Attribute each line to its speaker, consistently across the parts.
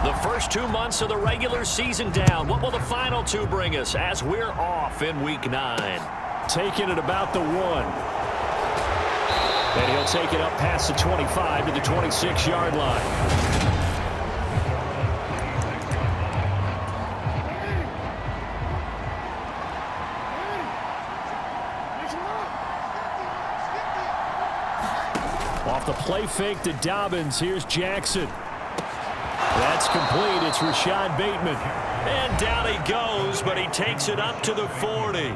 Speaker 1: The first 2 months of the regular season down. What will the final 2 bring us as we're off in Week 9?
Speaker 2: Taking it about the 1. And he'll take it up past the 25 to the 26-yard line. Off the play fake to Dobbins. Here's Jackson. That's complete. It's Rashad Bateman.
Speaker 1: And down he goes, but he takes it up to the 40.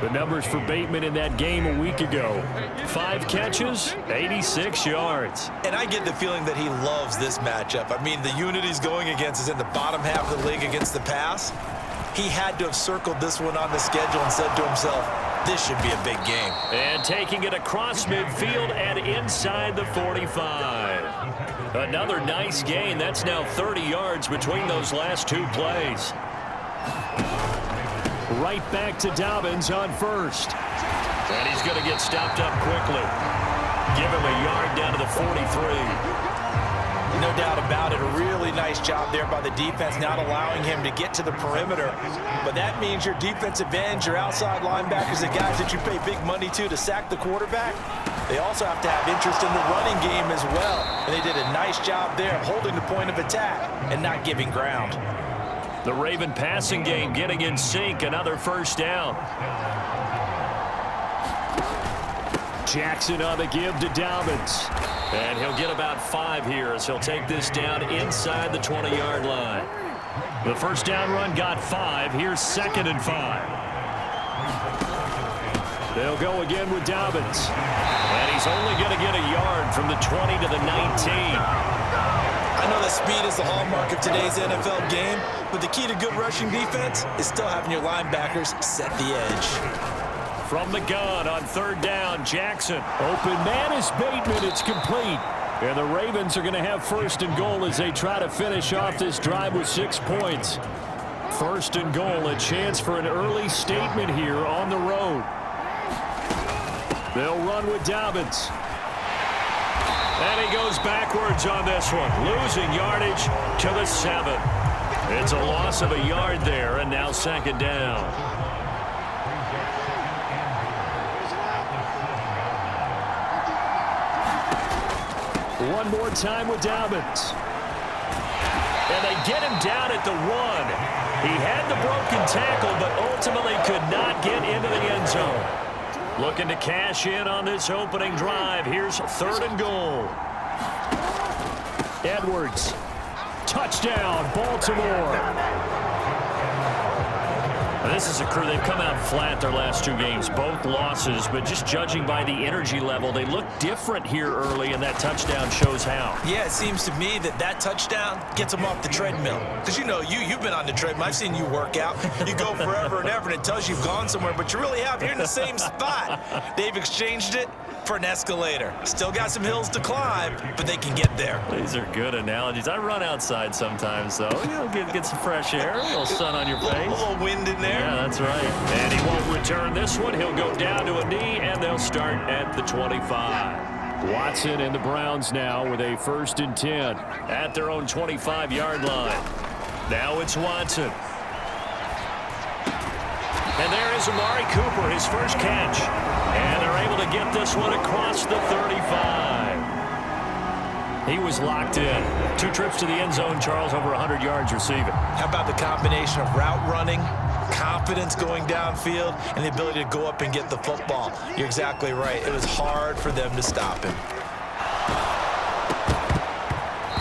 Speaker 2: The numbers for Bateman in that game a week ago. 5 catches, 86 yards.
Speaker 3: And I get the feeling that he loves this matchup. I mean, the unit he's going against is in the bottom half of the league against the pass. He had to have circled this one on the schedule and said to himself, this should be a big game.
Speaker 1: And taking it across midfield and inside the 45. Another nice gain. That's now 30 yards between those last 2 plays.
Speaker 2: Right back to Dobbins on first.
Speaker 1: And he's going to get stopped up quickly. Give him a yard down to the 43.
Speaker 3: No doubt about it. A really nice job there by the defense, not allowing him to get to the perimeter. But that means your defensive ends, your outside linebackers, the guys that you pay big money to sack the quarterback, they also have to have interest in the running game as well. And they did a nice job there of holding the point of attack and not giving ground.
Speaker 1: The Raven passing game getting in sync. Another first down.
Speaker 2: Jackson on the give to Dobbins.
Speaker 1: And he'll get about 5 here as he'll take this down inside the 20-yard line. The first down run got 5. Here's 2nd and 5.
Speaker 2: They'll go again with Dobbins.
Speaker 1: And he's only going to get a yard from the 20 to the 19.
Speaker 3: I know that speed is the hallmark of today's NFL game, but the key to good rushing defense is still having your linebackers set the edge.
Speaker 1: From the gun on 3rd down, Jackson.
Speaker 2: Open man is Bateman. It's complete. And the Ravens are going to have 1st and goal as they try to finish off this drive with 6 points. 1st and goal, a chance for an early statement here on the road. They'll run with Dobbins.
Speaker 1: And he goes backwards on this one, losing yardage to the 7. It's a loss of a yard there, and now 2nd down.
Speaker 2: One more time with Dobbins.
Speaker 1: And they get him down at the 1. He had the broken tackle, but ultimately could not get into the end zone. Looking to cash in on this opening drive. Here's 3rd and goal.
Speaker 2: Edwards. Touchdown, Baltimore.
Speaker 1: This is a crew, they've come out flat their last 2 games, both losses, but just judging by the energy level, they look different here early, and that touchdown shows how.
Speaker 3: Yeah, it seems to me that touchdown gets them off the treadmill. Because you know, you've been on the treadmill. I've seen you work out. You go forever and ever, and it tells you you've gone somewhere, but you really have. You're in the same spot. They've exchanged it for an escalator. Still got some hills to climb, but they can get there.
Speaker 1: These are good analogies. I run outside sometimes, though. You'll get some fresh air, a little sun on your face.
Speaker 3: A little wind in there.
Speaker 1: Yeah, that's right. And he won't return this one. He'll go down to a knee, and they'll start at the 25.
Speaker 2: Watson and the Browns now with a 1st and 10.
Speaker 1: At their own 25-yard line. Now it's Watson. And there is Amari Cooper, his first catch. And they're able to get this one across the 35. He was locked in. 2 trips to the end zone, Charles, over 100 yards receiving.
Speaker 3: How about the combination of route running, confidence going downfield, and the ability to go up and get the football? You're exactly right. It was hard for them to stop him.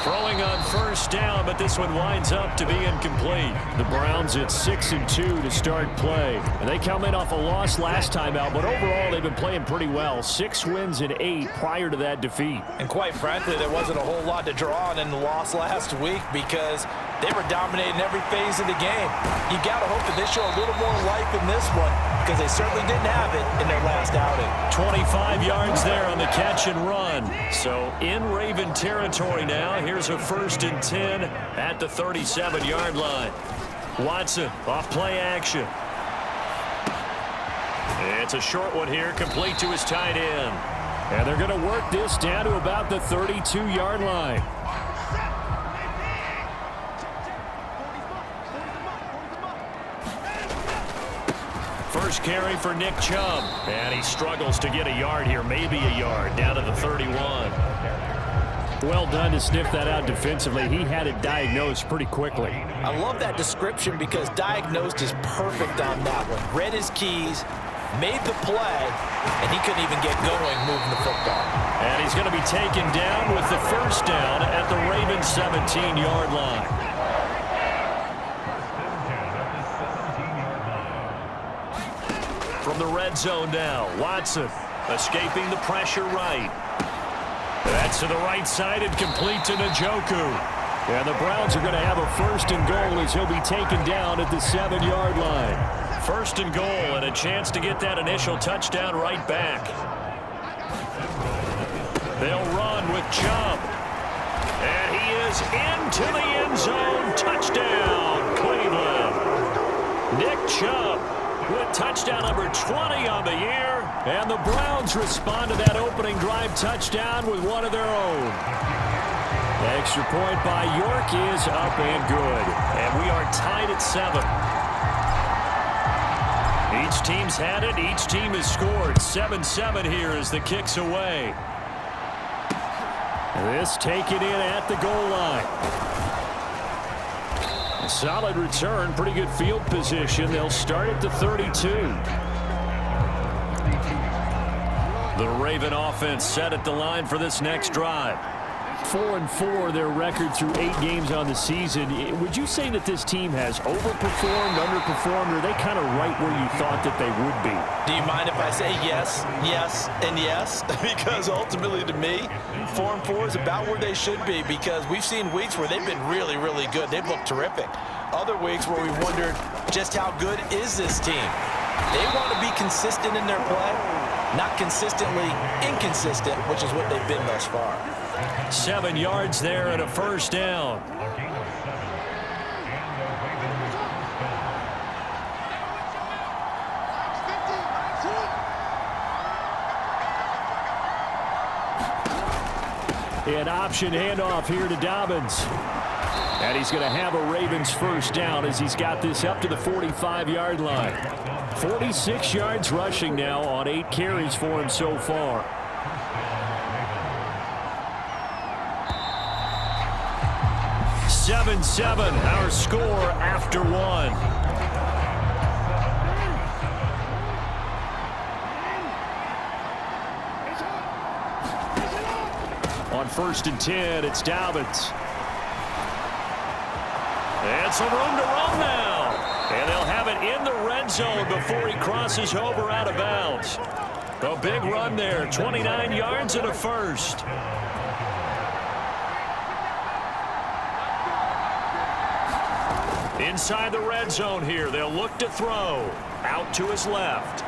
Speaker 1: Throwing on 1st down, but this one winds up to be incomplete.
Speaker 2: The Browns at 6-2 to start play. And they come in off a loss last time out, but overall they've been playing pretty well. 6 wins and 8 prior to that defeat.
Speaker 3: And quite frankly, there wasn't a whole lot to draw on in the loss last week because they were dominating every phase of the game. You got to hope that they show a little more life in this one because they certainly didn't have it in their last outing.
Speaker 1: 25 yards there on the catch and run. So in Raven territory now. Here's a 1st and 10 at the 37-yard line. Watson off play action. It's a short one here, complete to his tight end.
Speaker 2: And they're going to work this down to about the 32-yard line.
Speaker 1: first carry for Nick Chubb. And he struggles to get a yard here, maybe a yard, down to the 31.
Speaker 2: Well done to sniff that out defensively. He had it diagnosed pretty quickly.
Speaker 3: I love that description because diagnosed is perfect on that one. Read his keys, made the play, and he couldn't even get going moving the football.
Speaker 1: And he's going to be taken down with the first down at the Ravens 17-yard line. From the red zone now, Watson escaping the pressure right. That's to the right side and complete to Njoku.
Speaker 2: And the Browns are going to have a first and goal as he'll be taken down at the 7-yard line.
Speaker 1: First and goal and a chance to get that initial touchdown right back. They'll run with Chubb. And he is into the end zone. Touchdown, Cleveland. Nick Chubb with touchdown number 20 on the year.
Speaker 2: And the Browns respond to that opening drive touchdown with one of their own. The extra point by York is up and good.
Speaker 1: And we are tied at 7. Each team's had it. Each team has scored. 7-7 here as the kick's away.
Speaker 2: This taken in at the goal line. A solid return. Pretty good field position. They'll start at the 32.
Speaker 1: The Raven offense set at the line for this next drive.
Speaker 2: 4-4 their record through 8 games on the season. Would you say that this team has overperformed, underperformed, or are they kind of right where you thought that they would be?
Speaker 3: Do you mind if I say yes, yes, and yes? Because ultimately to me, 4-4 is about where they should be because we've seen weeks where they've been really, really good. They've looked terrific. Other weeks where we've wondered just how good is this team? They want to be consistent in their play, not consistently inconsistent, which is what they've been thus far.
Speaker 1: 7 yards there and a first down.
Speaker 2: An option handoff here to Dobbins. And he's going to have a Ravens first down as he's got this up to the 45-yard line. 46 yards rushing now on 8 carries for him so far.
Speaker 1: Seven, our score after 1.
Speaker 2: On 1st and 10, it's Dobbins.
Speaker 1: And some room to run now. And they'll have it in the red zone before he crosses over out of bounds. A big run there, 29 yards and a first. Inside the red zone here, they'll look to throw. Out to his left.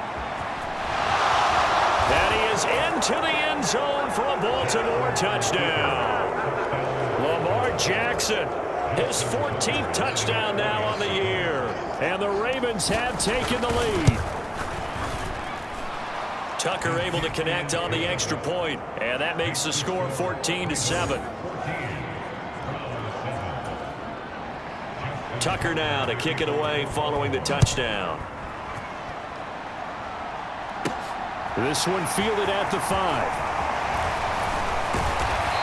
Speaker 1: And he is into the end zone for a Baltimore touchdown. Lamar Jackson, his 14th touchdown now on the year.
Speaker 2: And the Ravens have taken the lead.
Speaker 1: Tucker able to connect on the extra point, and that makes the score 14-7. Tucker now to kick it away following the touchdown.
Speaker 2: This one fielded at the 5.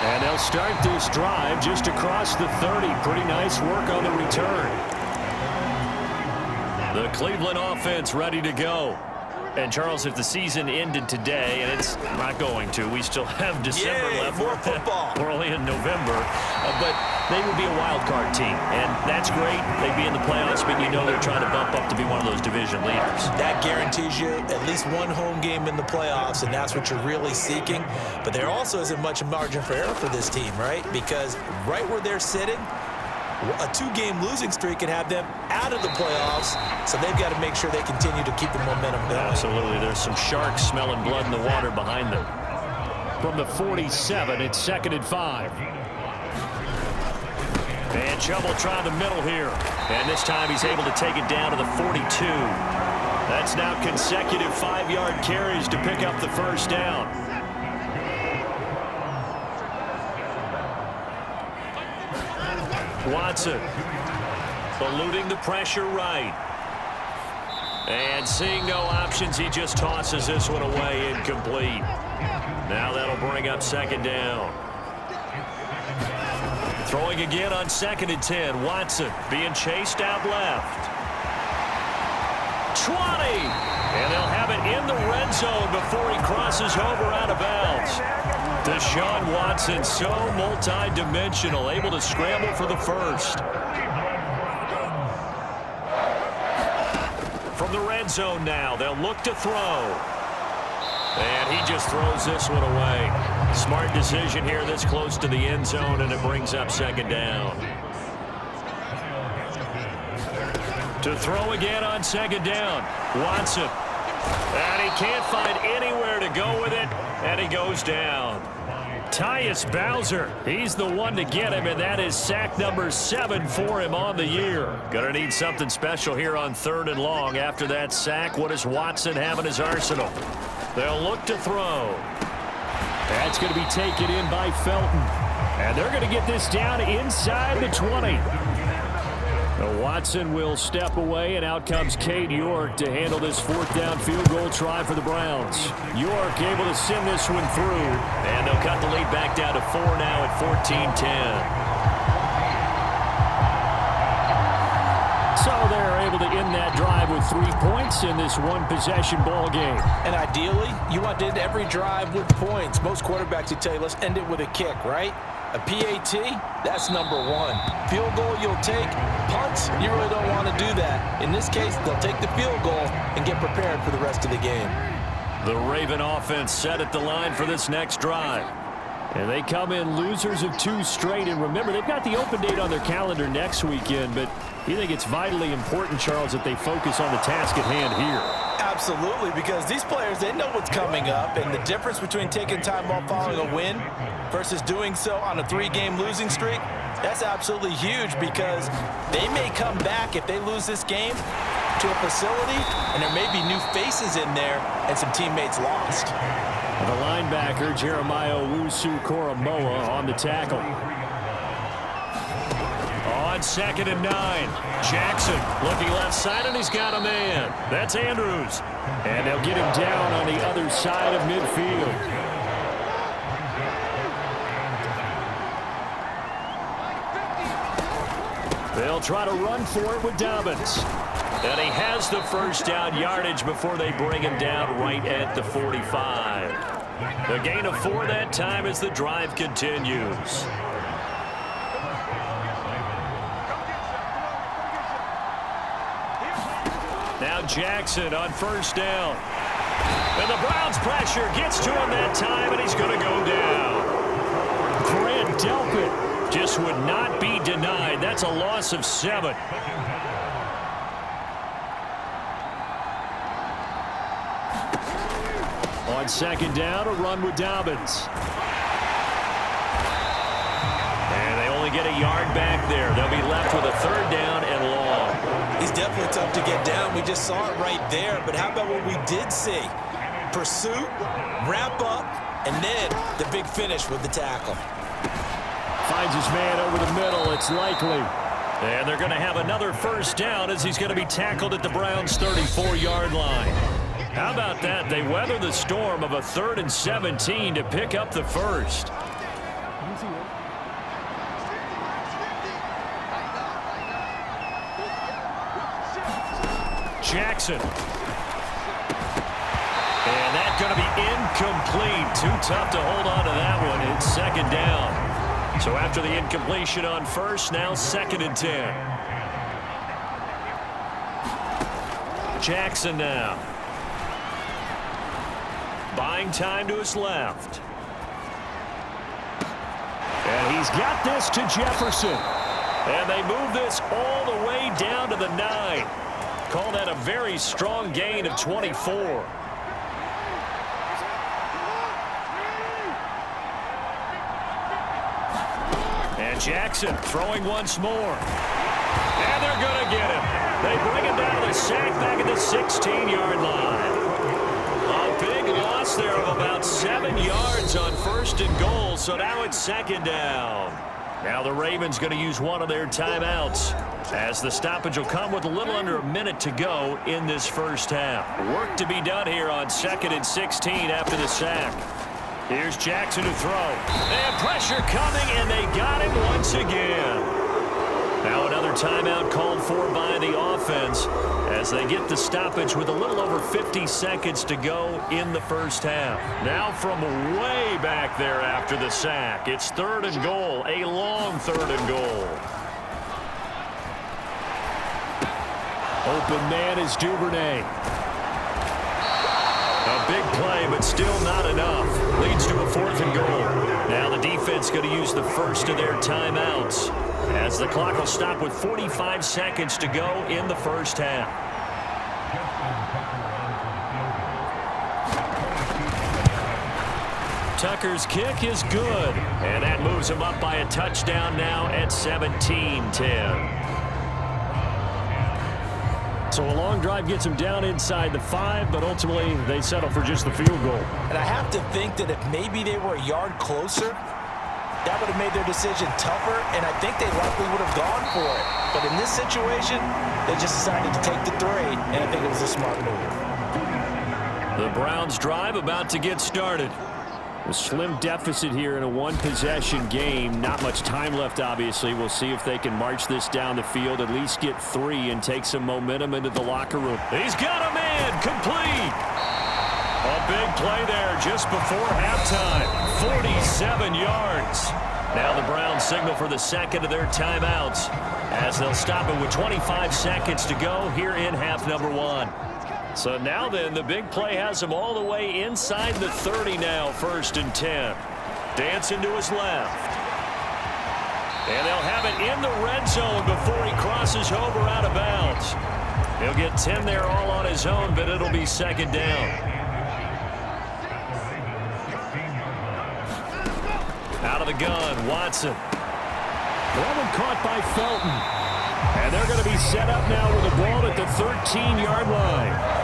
Speaker 2: And they'll start this drive just across the 30. Pretty nice work on the return.
Speaker 1: The Cleveland offense ready to go. And, Charles, if the season ended today, and it's not going to, we still have December left.
Speaker 3: More football.
Speaker 1: We're only in November. But they would be a wild card team, and that's great. They'd be in the playoffs, but you know they're trying to bump up to be one of those division leaders.
Speaker 3: That guarantees you at least one home game in the playoffs, and that's what you're really seeking. But there also isn't much margin for error for this team, right? Because right where they're sitting, a 2-game losing streak can have them out of the playoffs, so they've got to make sure they continue to keep the momentum going.
Speaker 1: Absolutely. There's some sharks smelling blood in the water behind them.
Speaker 2: From the 47, it's 2nd and 5.
Speaker 1: And Chubb will try the middle here. And this time he's able to take it down to the 42. That's now consecutive 5-yard carries to pick up the first down. Watson eluding the pressure right. And seeing no options, he just tosses this one away, incomplete. Now that'll bring up second down. Throwing again on 2nd and 10. Watson being chased out left. 20! And they'll have it in the red zone before he crosses over out of bounds. Deshaun Watson, so multi-dimensional, able to scramble for the first. From the red zone now, they'll look to throw. And he just throws this one away. Smart decision here this close to the end zone, and it brings up second down. To throw again on second down. Watson. And he can't find anywhere to go with it, and he goes down. Tyus Bowser, he's the one to get him, and that is sack number 7 for him on the year. Gonna need something special here on 3rd and long. After that sack, what does Watson have in his arsenal? They'll look to throw.
Speaker 2: That's going to be taken in by Felton. And they're going to get this down inside the 20. Watson will step away, and out comes Cade York to handle this 4th down field goal try for the Browns. York able to send this one through.
Speaker 1: And they'll cut the lead back down to 4 now at 14-10.
Speaker 2: So they're able to end that drive with 3 points in this one-possession ball game.
Speaker 3: And ideally, you want to end every drive with points. Most quarterbacks would tell you, let's end it with a kick, right? A PAT, that's number 1. Field goal you'll take. Punts, you really don't want to do that. In this case, they'll take the field goal and get prepared for the rest of the game.
Speaker 1: The Raven offense set at the line for this next drive.
Speaker 2: And they come in losers of 2 straight. And remember, they've got the open date on their calendar next weekend, but you think it's vitally important, Charles, that they focus on the task at hand here?
Speaker 3: Absolutely, because these players, they know what's coming up, and the difference between taking time off following a win versus doing so on a 3-game losing streak, that's absolutely huge, because they may come back if they lose this game to a facility, and there may be new faces in there and some teammates lost.
Speaker 2: And the linebacker, Jeremiah Owusu-Koramoah, on the tackle.
Speaker 1: On 2nd and 9. Jackson looking left side, and he's got a man. That's Andrews.
Speaker 2: And they'll get him down on the other side of midfield. They'll try to run for it with Dobbins.
Speaker 1: And he has the first down yardage before they bring him down right at the 45. The gain of 4 that time as the drive continues. Now Jackson on first down. And the Browns pressure gets to him that time, and he's going to go down.
Speaker 2: Grant Delpit
Speaker 1: just would not be denied. That's a loss of 7.
Speaker 2: On 2nd down, a run with Dobbins.
Speaker 1: And they only get a yard back there. They'll be left with a 3rd down and long.
Speaker 3: He's definitely tough to get down. We just saw it right there. But how about what we did see? Pursuit, wrap up, and then the big finish with the tackle.
Speaker 2: Finds his man over the middle. It's likely.
Speaker 1: And they're going to have another first down as he's going to be tackled at the Browns' 34-yard line. How about that? They weather the storm of a 3rd and 17 to pick up the first. Jackson. And that's going to be incomplete. Too tough to hold on to that one. It's 2nd down. So after the incompletion on first, now 2nd and 10. Jackson now. Buying time to his left.
Speaker 2: And he's got this to Jefferson.
Speaker 1: And they move this all the way down to the 9. Call that a very strong gain of 24. And Jackson throwing once more. And they're going to get him. They bring him down to the sack back at the 16-yard line. A big loss there of about 7 yards on 1st and goal, so now it's 2nd down. Now the Ravens going to use one of their timeouts, as the stoppage will come with a little under a minute to go in this first half. Work to be done here on 2nd and 16 after the sack. Here's Jackson to throw. And pressure coming, and they got him once again. Now another timeout called for by the offense as they get the stoppage with a little over 50 seconds to go in the first half. Now from way back there after the sack, it's 3rd and goal, a long 3rd and goal.
Speaker 2: Open man is Duvernay.
Speaker 1: A big play, but still not enough. Leads to a 4th and goal. Now the defense going to use the first of their timeouts, as the clock will stop with 45 seconds to go in the first half. Tucker's kick is good, and that moves him up by a touchdown now at 17-10.
Speaker 2: So a long drive gets them down inside the 5, but ultimately they settle for just the field goal.
Speaker 3: And I have to think that if maybe they were a yard closer, that would have made their decision tougher, and I think they likely would have gone for it. But in this situation, they just decided to take the 3, and I think it was a smart move.
Speaker 1: The Browns drive about to get started.
Speaker 2: A slim deficit here in a one-possession game. Not much time left, obviously. We'll see if they can march this down the field, at least get 3, and take some momentum into the locker room.
Speaker 1: He's got a man complete. A big play there just before halftime. 47 yards. Now the Browns signal for the second of their timeouts, as they'll stop it with 25 seconds to go here in half number 1. So now then, the big play has them all the way inside the 30 now, 1st and 10. Dancing to his left. And they'll have it in the red zone before he crosses over out of bounds. He'll get 10 there all on his own, but it'll be 2nd down. Out of the gun, Watson.
Speaker 2: That one caught by Felton. And they're going to be set up now with the ball at the 13-yard line.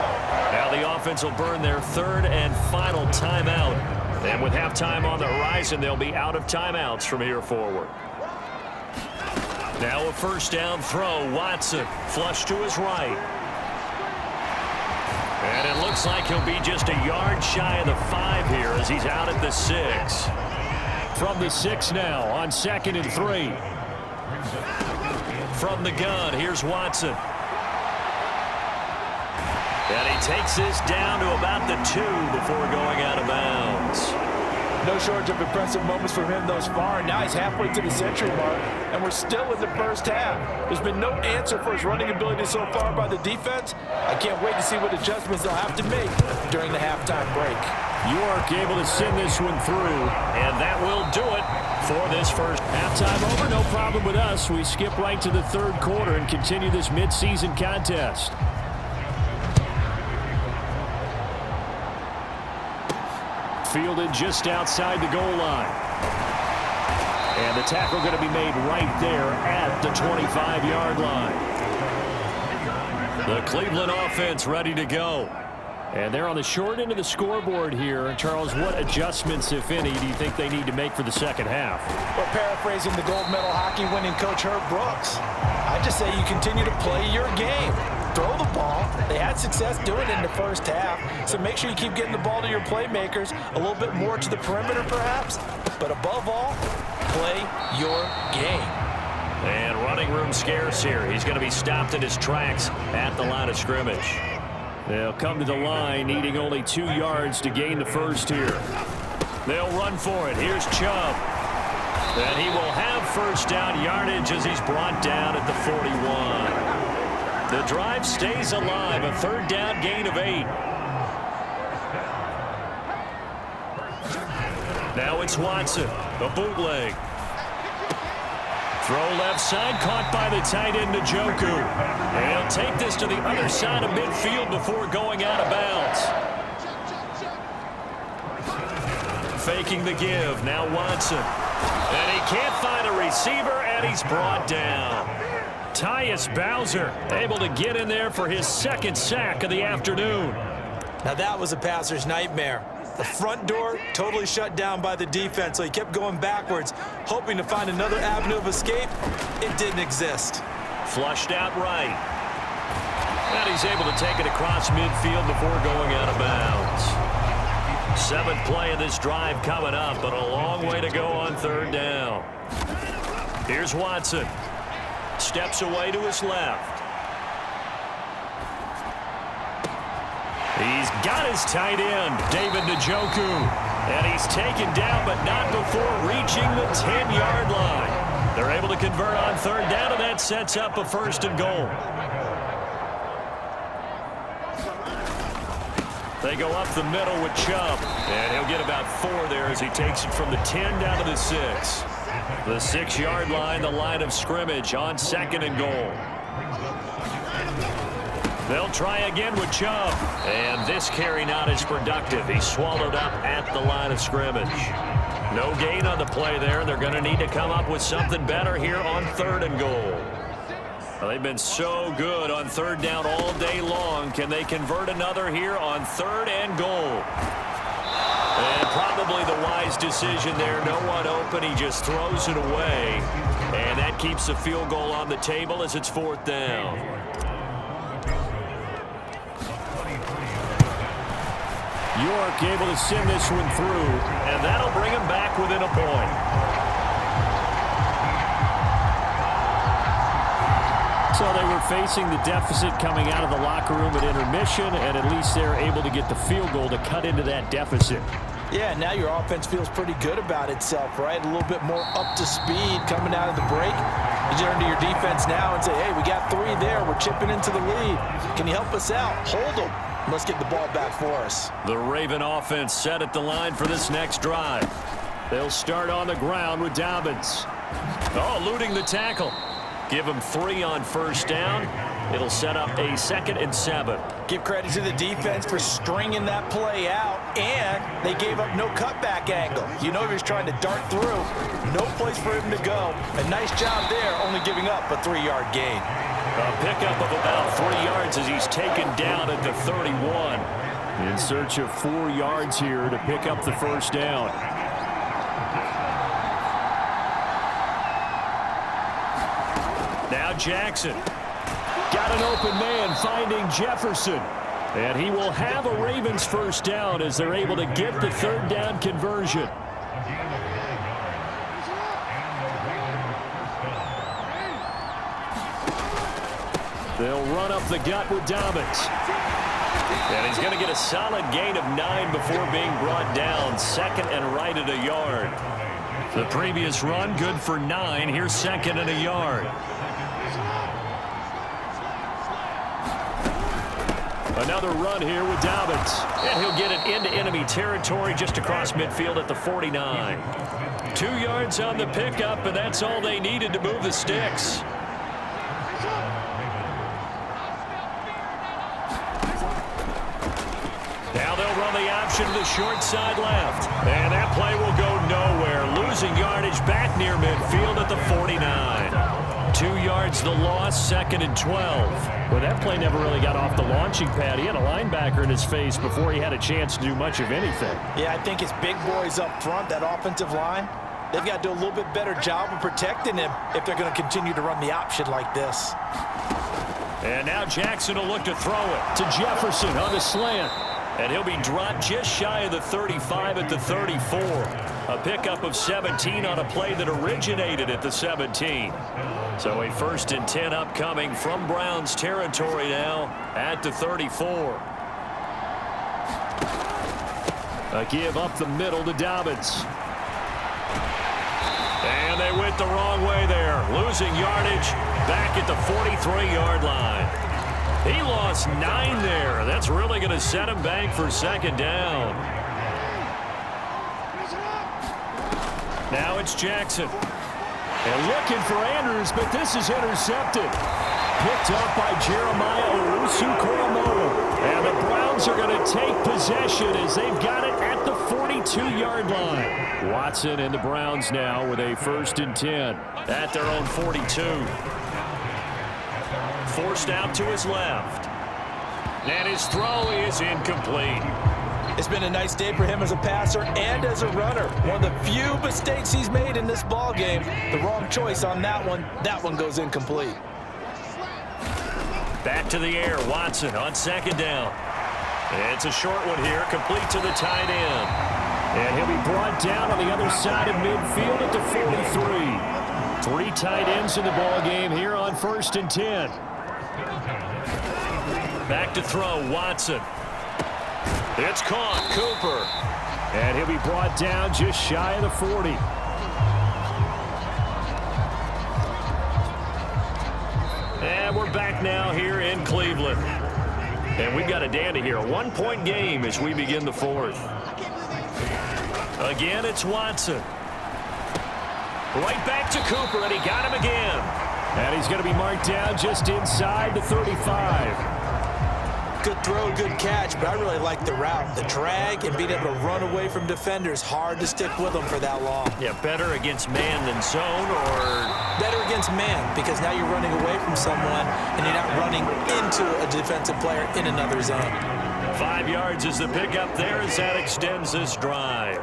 Speaker 1: Now the offense will burn their 3rd and final timeout. And with halftime on the horizon, they'll be out of timeouts from here forward. Now a 1st down throw. Watson flush to his right. And it looks like he'll be just a yard shy of the 5 here as he's out at the 6.
Speaker 2: From the 6 now on 2nd and 3.
Speaker 1: From the gun, here's Watson. And he takes this down to about the 2 before going out of bounds.
Speaker 3: No shortage of impressive moments from him thus far. Now he's halfway to the century mark, and we're still in the first half. There's been no answer for his running ability so far by the defense. I can't wait to see what adjustments they'll have to make during the halftime break.
Speaker 2: York able to send this one through.
Speaker 1: And that will do it for this first.
Speaker 2: Halftime over, no problem with us. We skip right to the 3rd quarter and continue this midseason contest. Fielded just outside the goal line. And the tackle going to be made right there at the 25-yard line.
Speaker 1: The Cleveland offense ready to go.
Speaker 2: And they're on the short end of the scoreboard here. Charles, what adjustments, if any, do you think they need to make for the second half?
Speaker 3: Well, paraphrasing the gold medal hockey winning coach Herb Brooks, I just say you continue to play your game. Throw the ball. They had success doing it in the first half, so make sure you keep getting the ball to your playmakers, a little bit more to the perimeter perhaps, but above all, play your game.
Speaker 1: And running room scarce here. He's going to be stopped in his tracks at the line of scrimmage.
Speaker 2: They'll come to the line, needing only 2 yards to gain the first here.
Speaker 1: They'll run for it. Here's Chubb. And he will have 1st down yardage as he's brought down at the 41. The drive stays alive, a 3rd down gain of 8. Now it's Watson, the bootleg. Throw left side, caught by the tight end Njoku. And he'll take this to the other side of midfield before going out of bounds. Faking the give, now Watson. And he can't find a receiver, and he's brought down. Tyus Bowser able to get in there for his 2nd sack of the afternoon.
Speaker 3: Now that was a passer's nightmare. The front door totally shut down by the defense, so he kept going backwards, hoping to find another avenue of escape. It didn't exist.
Speaker 1: Flushed out right. And he's able to take it across midfield before going out of bounds. 7th play of this drive coming up, but a long way to go on 3rd down. Here's Watson. Steps away to his left. He's got his tight end, David Njoku. And he's taken down, but not before reaching the 10-yard line. They're able to convert on 3rd down, and that sets up a 1st and goal. They go up the middle with Chubb, and he'll get about 4 there as he takes it from the 10 down to the 6. The 6-yard line, the line of scrimmage on 2nd and goal. They'll try again with Chubb, and this carry not as productive. He's swallowed up at the line of scrimmage. No gain on the play there. They're going to need to come up with something better here on 3rd and goal. Well, they've been so good on 3rd down all day long. Can they convert another here on 3rd and goal? And probably the wise decision there. No one open. He just throws it away. And that keeps the field goal on the table as it's 4th down.
Speaker 2: York able to send this one through,
Speaker 1: and that'll bring him back within a point.
Speaker 2: So they were facing the deficit coming out of the locker room at intermission, and at least they're able to get the field goal to cut into that deficit.
Speaker 3: Yeah, now your offense feels pretty good about itself, right? A little bit more up to speed coming out of the break. You turn to your defense now and say, hey, we got 3 there. We're chipping into the lead. Can you help us out? Hold them. Let's get the ball back for us.
Speaker 1: The Raven offense set at the line for this next drive.
Speaker 2: They'll start on the ground with Dobbins.
Speaker 1: Oh, eluding the tackle. Give him 3 on 1st down. It'll set up a 2nd and 7.
Speaker 3: Give credit to the defense for stringing that play out, and they gave up no cutback angle. You know he was trying to dart through. No place for him to go. A nice job there, only giving up a 3-yard gain.
Speaker 1: A pickup of about 3 yards as he's taken down at the 31.
Speaker 2: In search of 4 yards here to pick up the 1st down.
Speaker 1: Now Jackson.
Speaker 2: Got an open man finding Jefferson. And he will have a Ravens 1st down as they're able to get the 3rd down conversion. They'll run up the gut with Dobbins.
Speaker 1: And he's going to get a solid gain of 9 before being brought down. 2nd and right at a yard. The previous run good for 9. Here's 2nd and a yard.
Speaker 2: Another run here with Dobbins.
Speaker 1: And he'll get it into enemy territory just across midfield at the 49.
Speaker 2: 2 yards on the pickup, and that's all they needed to move the sticks.
Speaker 1: Now they'll run the option to the short side left. And that play will go nowhere. Losing yardage back near midfield at the 49.
Speaker 2: 2 yards the loss, 2nd and 12. Well, that play never really got off the launching pad. He had a linebacker in his face before he had a chance to do much of anything.
Speaker 3: Yeah, I think his big boys up front, that offensive line, they've got to do a little bit better job of protecting him if they're going to continue to run the option like this.
Speaker 1: And now Jackson will look to throw it
Speaker 2: to Jefferson on the slant.
Speaker 1: And he'll be dropped just shy of the 35 at the 34. A pickup of 17 on a play that originated at the 17. So a 1st and 10 upcoming from Browns territory now at the 34.
Speaker 2: A give up the middle to Dobbins.
Speaker 1: And they went the wrong way there. Losing yardage back at the 43-yard line. He lost 9 there. That's really going to set him back for 2nd down. Now it's Jackson.
Speaker 2: And looking for Andrews, but this is intercepted. Picked up by Jeremiah Owusu-Koramoah. And the Browns are going to take possession as they've got it at the 42-yard line. Watson and the Browns now with a 1st and 10.
Speaker 1: At their own 42. Forced out to his left. And his throw is incomplete.
Speaker 3: It's been a nice day for him as a passer and as a runner. One of the few mistakes he's made in this ball game. The wrong choice on that one. That one goes incomplete.
Speaker 1: Back to the air. Watson on second down. It's a short one here, complete to the tight end.
Speaker 2: And he'll be brought down on the other side of midfield at the 43. 3 tight ends in the ball game here on 1st and 10.
Speaker 1: Back to throw, Watson. It's caught, Cooper.
Speaker 2: And he'll be brought down just shy of the 40.
Speaker 1: And we're back now here in Cleveland. And we've got a dandy here. A 1-point game as we begin the 4th. Again, it's Watson. Right back to Cooper, and he got him again.
Speaker 2: And he's going to be marked down just inside the 35.
Speaker 3: Good throw, good catch, but I really like the route. The drag and being able to run away from defenders, hard to stick with them for that long.
Speaker 1: Yeah, better against man than zone, or
Speaker 3: better against man, because now you're running away from someone and you're not running into a defensive player in another zone.
Speaker 1: 5 yards is the pickup there as that extends this drive.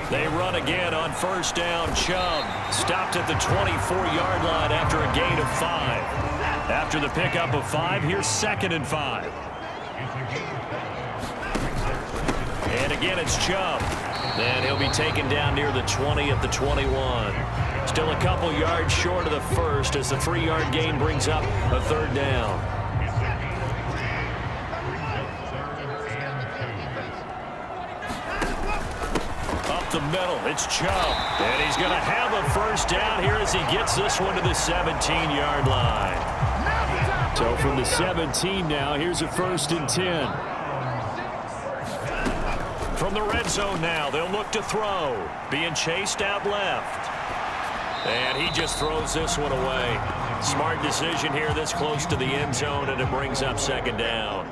Speaker 1: They run again on 1st down. Chubb stopped at the 24-yard line after a gain of 5. After the pickup of 5, here's 2nd and 5. And again, it's Chubb. And he'll be taken down near the 20 at the 21. Still a couple yards short of the first as the 3-yard gain brings up a 3rd down. Up the middle, it's Chubb. And he's going to have a 1st down here as he gets this one to the 17-yard line.
Speaker 2: So from the 17 now, here's a 1st and 10.
Speaker 1: From the red zone now, they'll look to throw. Being chased out left. And he just throws this one away. Smart decision here this close to the end zone, and it brings up 2nd down.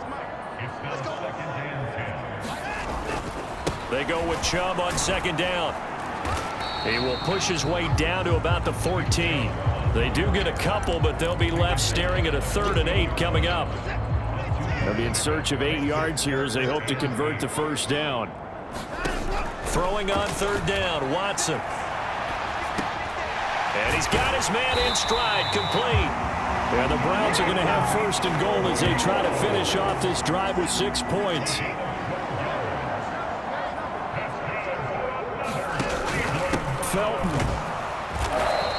Speaker 1: They go with Chubb on 2nd down. He will push his way down to about the 14. They do get a couple, but they'll be left staring at a 3rd and 8 coming up.
Speaker 2: They'll be in search of 8 yards here as they hope to convert the 1st down.
Speaker 1: Throwing on 3rd down, Watson. And he's got his man in stride, complete.
Speaker 2: Yeah, the Browns are going to have 1st and goal as they try to finish off this drive with 6 points. Felton.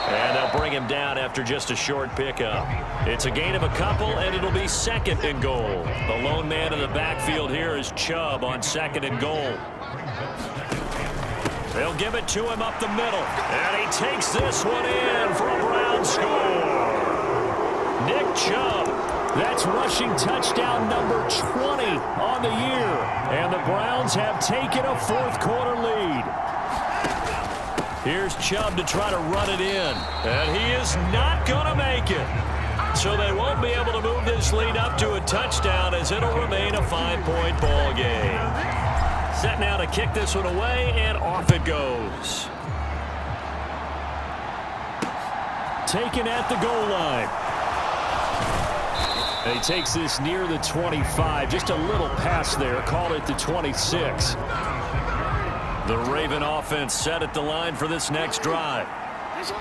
Speaker 1: And they'll bring him down after just a short pickup. It's a gain of a couple, and it'll be 2nd and goal. The lone man in the backfield here is Chubb on 2nd and goal. They'll give it to him up the middle. And he takes this one in for a Brown score. Nick Chubb.
Speaker 2: That's rushing touchdown number 20 on the year. And the Browns have taken a 4th quarter lead.
Speaker 1: Here's Chubb to try to run it in. And he is not going to make it. So they won't be able to move this lead up to a touchdown as it'll remain a 5-point ball game. Set now to kick this one away, and off it goes.
Speaker 2: Taken at the goal line. And he takes this near the 25. Just a little pass there. Call it the 26.
Speaker 1: The Raven offense set at the line for this next drive.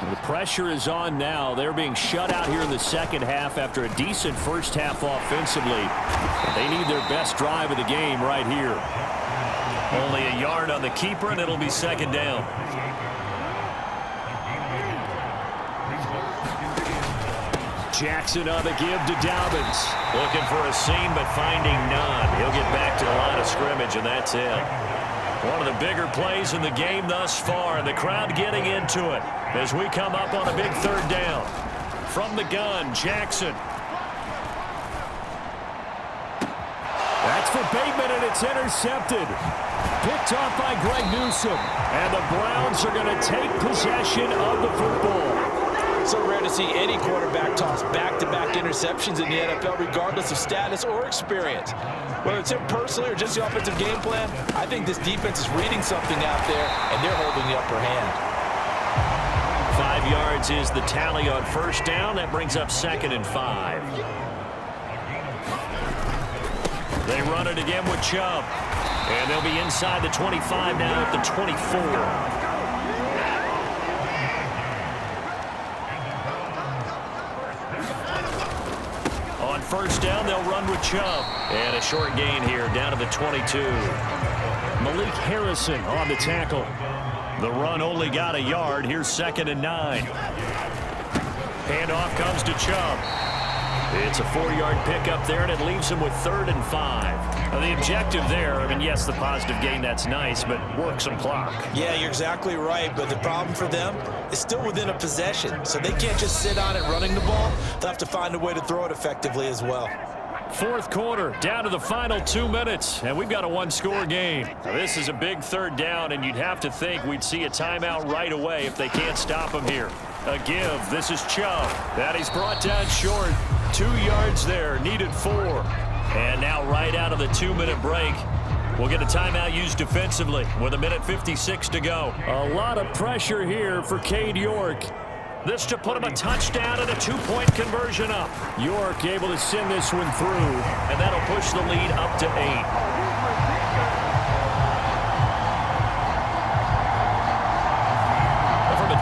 Speaker 2: The pressure is on now. They're being shut out here in the 2nd half after a decent 1st half offensively. They need their best drive of the game right here.
Speaker 1: Only a yard on the keeper, and it'll be 2nd down.
Speaker 2: Jackson on the give to Dobbins.
Speaker 1: Looking for a seam, but finding none. He'll get back to the line of scrimmage, and that's it. One of the bigger plays in the game thus far, and the crowd getting into it as we come up on a big 3rd down. From the gun, Jackson.
Speaker 2: That's for Bateman, and it's intercepted. Picked off by Greg Newsome. And the Browns are going to take possession of the football.
Speaker 3: So rare to see any quarterback toss back-to-back interceptions in the NFL, regardless of status or experience. Whether it's him personally or just the offensive game plan, I think this defense is reading something out there, and they're holding the upper hand.
Speaker 1: 5 yards is the tally on 1st down. That brings up 2nd and 5. They run it again with Chubb. And they'll be inside the 25 now at the 24. On first down, they'll run with Chubb. And a short gain here down to the 22.
Speaker 2: Malik Harrison on the tackle.
Speaker 1: The run only got a yard. Here's 2nd and 9. Handoff comes to Chubb. It's a 4-yard pickup there, and it leaves him with 3rd and 5. Now, the objective there, I mean, yes, the positive gain, that's nice, but work some clock.
Speaker 3: Yeah, you're exactly right, but the problem for them is still within a possession, so they can't just sit on it running the ball. They'll have to find a way to throw it effectively as well.
Speaker 2: 4th quarter, down to the final 2 minutes, and we've got a 1-score game.
Speaker 1: Now, this is a big 3rd down, and you'd have to think we'd see a timeout right away if they can't stop him here. A give. This is Chubb. That he's brought down short. 2 yards there. Needed 4. And now right out of the 2-minute break, we'll get a timeout used defensively with 1:56 to go.
Speaker 2: A lot of pressure here for Cade York.
Speaker 1: This to put him a touchdown and a 2-point conversion up.
Speaker 2: York able to send this one through.
Speaker 1: And that'll push the lead up to 8.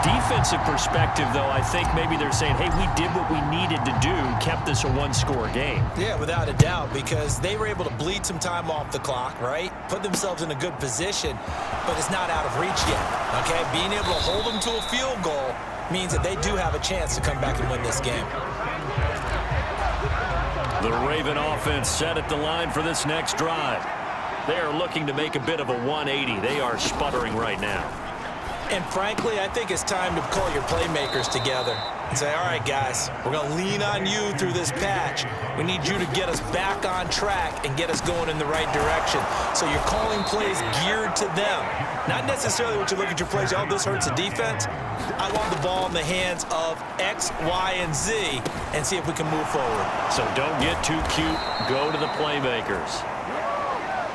Speaker 1: Defensive perspective, though, I think maybe they're saying, hey, we did what we needed to do, kept this a 1-score game.
Speaker 3: Yeah, without a doubt, because they were able to bleed some time off the clock, right? Put themselves in a good position, but it's not out of reach yet, okay? Being able to hold them to a field goal means that they do have a chance to come back and win this game.
Speaker 1: The Raven offense set at the line for this next drive. They are looking to make a bit of a 180. They are sputtering right now.
Speaker 3: And frankly, I think it's time to call your playmakers together and say, all right, guys, we're going to lean on you through this patch. We need you to get us back on track and get us going in the right direction. So you're calling plays geared to them. Not necessarily what you look at your plays, oh, this hurts the defense. I want the ball in the hands of X, Y, and Z and see if we can move forward.
Speaker 1: So don't get too cute. Go to the playmakers.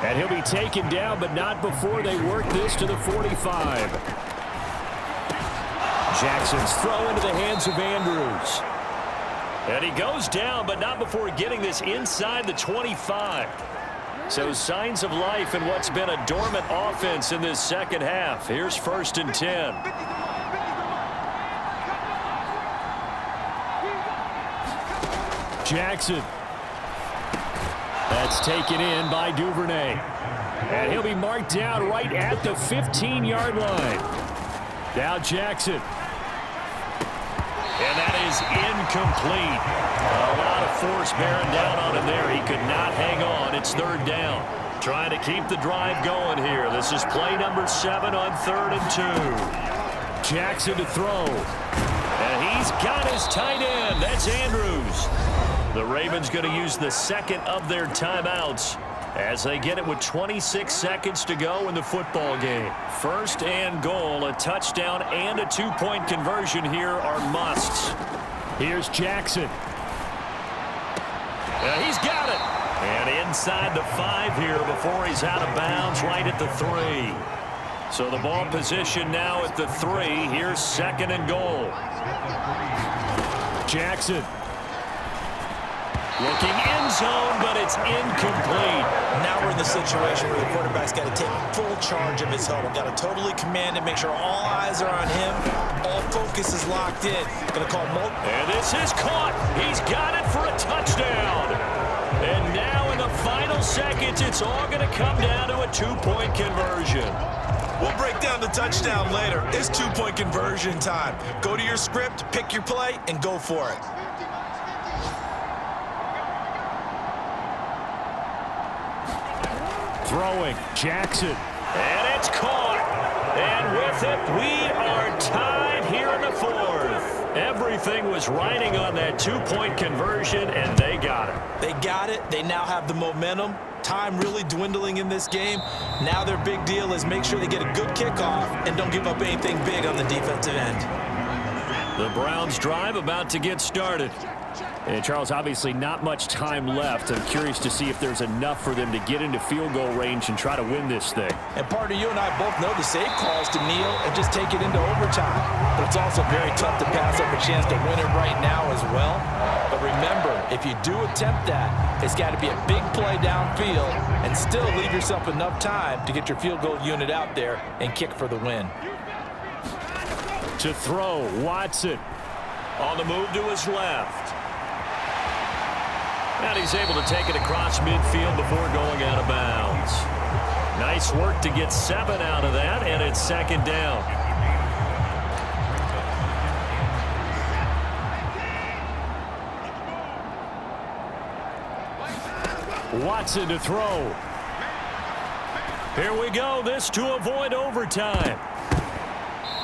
Speaker 2: And he'll be taken down, but not before they work this to the 45. Jackson's throw into the hands of Andrews.
Speaker 1: And he goes down, but not before getting this inside the 25. So signs of life in what's been a dormant offense in this second half. Here's 1st and 10.
Speaker 2: Jackson. That's taken in by Duvernay. And he'll be marked down right at the 15-yard line. Now Jackson.
Speaker 1: And that is incomplete. A lot of force bearing down on him there. He could not hang on. It's 3rd down. Trying to keep the drive going here. This is play number 7 on 3rd and 2.
Speaker 2: Jackson to throw.
Speaker 1: And he's got his tight end. That's Andrews. The Ravens going to use the 2nd of their timeouts as they get it with 26 seconds to go in the football game. 1st and goal, a touchdown and a 2-point conversion here are musts.
Speaker 2: Here's Jackson.
Speaker 1: He's got it. And inside the 5 here before he's out of bounds right at the 3. So the ball position now at the 3. Here's 2nd and goal.
Speaker 2: Jackson.
Speaker 1: Looking end zone, but it's incomplete.
Speaker 3: Now we're in the situation where the quarterback's got to take full charge of his huddle. Got to totally command it, make sure all eyes are on him. All focus is locked in. Going to call
Speaker 1: And this is caught. He's got it for a touchdown. And now in the final seconds, it's all going to come down to a 2-point conversion.
Speaker 3: We'll break down the touchdown later. It's 2-point conversion time. Go to your script, pick your play, and go for it.
Speaker 2: Throwing, Jackson.
Speaker 1: And it's caught. And with it, we are tied here in the 4th. Everything was riding on that 2-point conversion, and they got it.
Speaker 3: They got it. They now have the momentum. Time really dwindling in this game. Now their big deal is make sure they get a good kickoff and don't give up anything big on the defensive end.
Speaker 1: The Browns drive about to get started.
Speaker 2: And Charles, obviously not much time left. I'm curious to see if there's enough for them to get into field goal range and try to win this thing.
Speaker 3: And partner, you and I both know the safe calls to kneel and just take it into overtime. But it's also very tough to pass up a chance to win it right now as well. But But remember, if you do attempt that, it's got to be a big play downfield and still leave yourself enough time to get your field goal unit out there and kick for the win.
Speaker 2: To throw, Watson.
Speaker 1: On the move to his left. And he's able to take it across midfield before going out of bounds. Nice work to get 7 out of that, and it's second down.
Speaker 2: Watson to throw.
Speaker 1: Here we go. This to avoid overtime.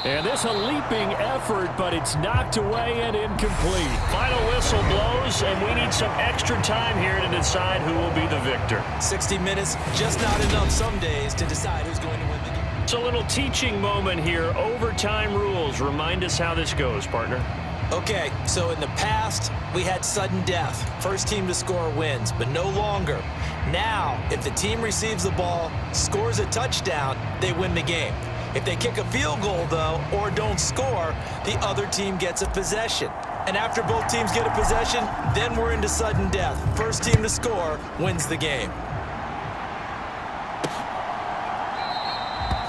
Speaker 2: And this a leaping effort, but it's knocked away and incomplete.
Speaker 1: Final whistle blows, and we need some extra time here to decide who will be the victor.
Speaker 3: 60 minutes, just not enough some days to decide who's going to win the game.
Speaker 1: It's a little teaching moment here. Overtime rules. Remind us how this goes, partner.
Speaker 3: Okay, so in the past, we had sudden death. First team to score wins, but no longer. Now, if the team receives the ball, scores a touchdown, they win the game. If they kick a field goal, though, or don't score, the other team gets a possession. And after both teams get a possession, then we're into sudden death. First team to score wins the game.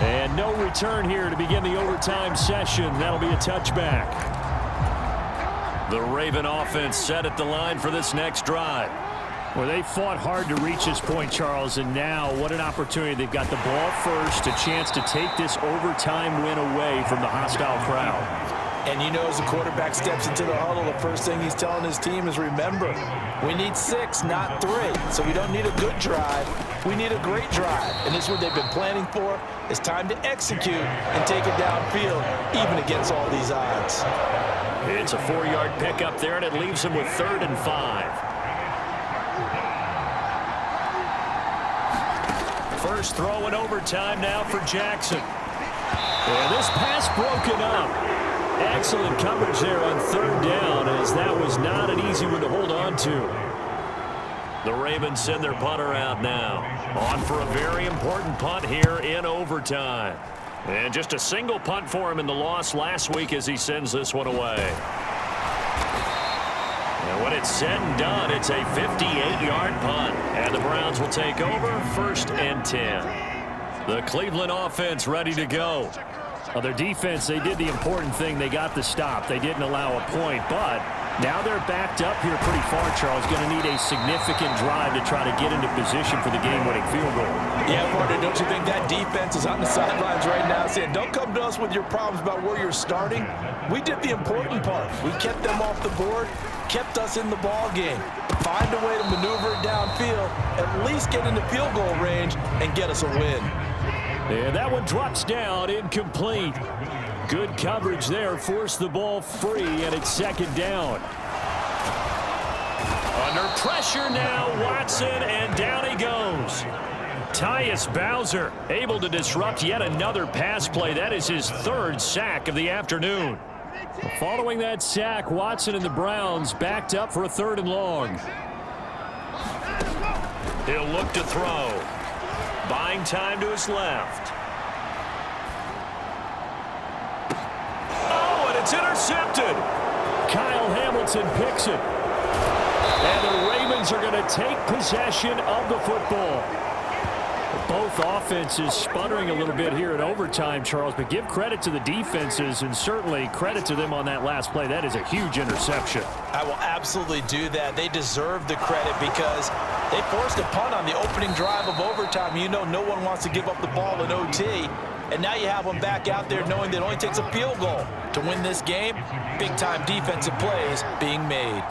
Speaker 2: And no return here to begin the overtime session. That'll be a touchback.
Speaker 1: The Raven offense set at the line for this next drive.
Speaker 2: Well, they fought hard to reach this point, Charles, and now what an opportunity. They've got the ball first, a chance to take this overtime win away from the hostile crowd.
Speaker 3: And you know, as the quarterback steps into the huddle, the first thing he's telling his team is, remember, we need 6, not 3. So we don't need a good drive. We need a great drive. And this is what they've been planning for. It's time to execute and take it downfield, even against all these odds.
Speaker 1: It's a 4-yard pickup there, and it leaves them with 3rd and 5. First throw in overtime now for Jackson.
Speaker 2: And this pass broken up. Excellent coverage there on 3rd down, as that was not an easy one to hold on to.
Speaker 1: The Ravens send their punter out now. On for a very important punt here in overtime. And just a single punt for him in the loss last week as he sends this one away. And when it's said and done, it's a 58-yard punt. And the Browns will take over 1st and 10. The Cleveland offense ready to go.
Speaker 2: Well, their defense, they did the important thing. They got the stop. They didn't allow a point, but now they're backed up here pretty far, Charles. Going to need a significant drive to try to get into position for the game-winning field goal.
Speaker 3: Yeah, partner, don't you think that defense is on the sidelines right now saying, don't come to us with your problems about where you're starting. We did the important part. We kept them off the board, kept us in the ball game. Find a way to maneuver it downfield, at least get into field goal range, and get us a win.
Speaker 2: And that one drops down, incomplete. Good coverage there, forced the ball free, and it's 2nd down.
Speaker 1: Under pressure now, Watson, and down he goes. Tyus Bowser able to disrupt yet another pass play. That is his 3rd sack of the afternoon.
Speaker 2: Following that sack, Watson and the Browns backed up for a 3rd and long.
Speaker 1: He'll look to throw. Buying time to his left. Oh, and it's intercepted.
Speaker 2: Kyle Hamilton picks it. And the Ravens are going to take possession of the football. Both offenses sputtering a little bit here in overtime, Charles, but give credit to the defenses and certainly credit to them on that last play. That is a huge interception.
Speaker 3: I will absolutely do that. They deserve the credit because they forced a punt on the opening drive of overtime. You know no one wants to give up the ball in OT. And now you have them back out there knowing that it only takes a field goal to win this game. Big-time defensive plays being made.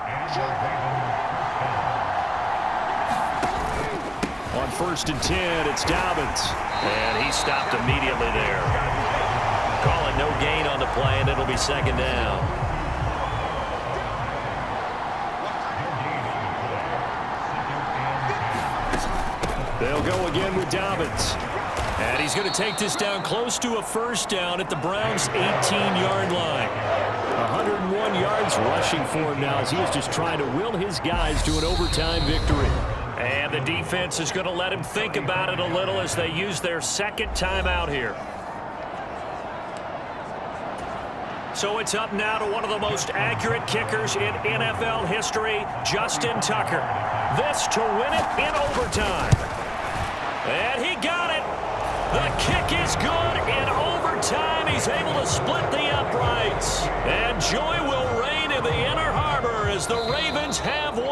Speaker 2: On 1st and 10, it's Dobbins.
Speaker 1: And he stopped immediately there. Calling no gain on the play, and it'll be 2nd down.
Speaker 2: They'll go again with Dobbins.
Speaker 1: And he's going to take this down close to a 1st down at the Browns' 18-yard line.
Speaker 2: 101 yards rushing for him now as he is just trying to will his guys to an overtime victory.
Speaker 1: And the defense is going to let him think about it a little as they use their 2nd timeout here. So it's up now to one of the most accurate kickers in NFL history, Justin Tucker. This to win it in overtime. And he got it. The kick is good in overtime. He's able to split the uprights. And joy will reign in the Inner Harbor as the Ravens have won.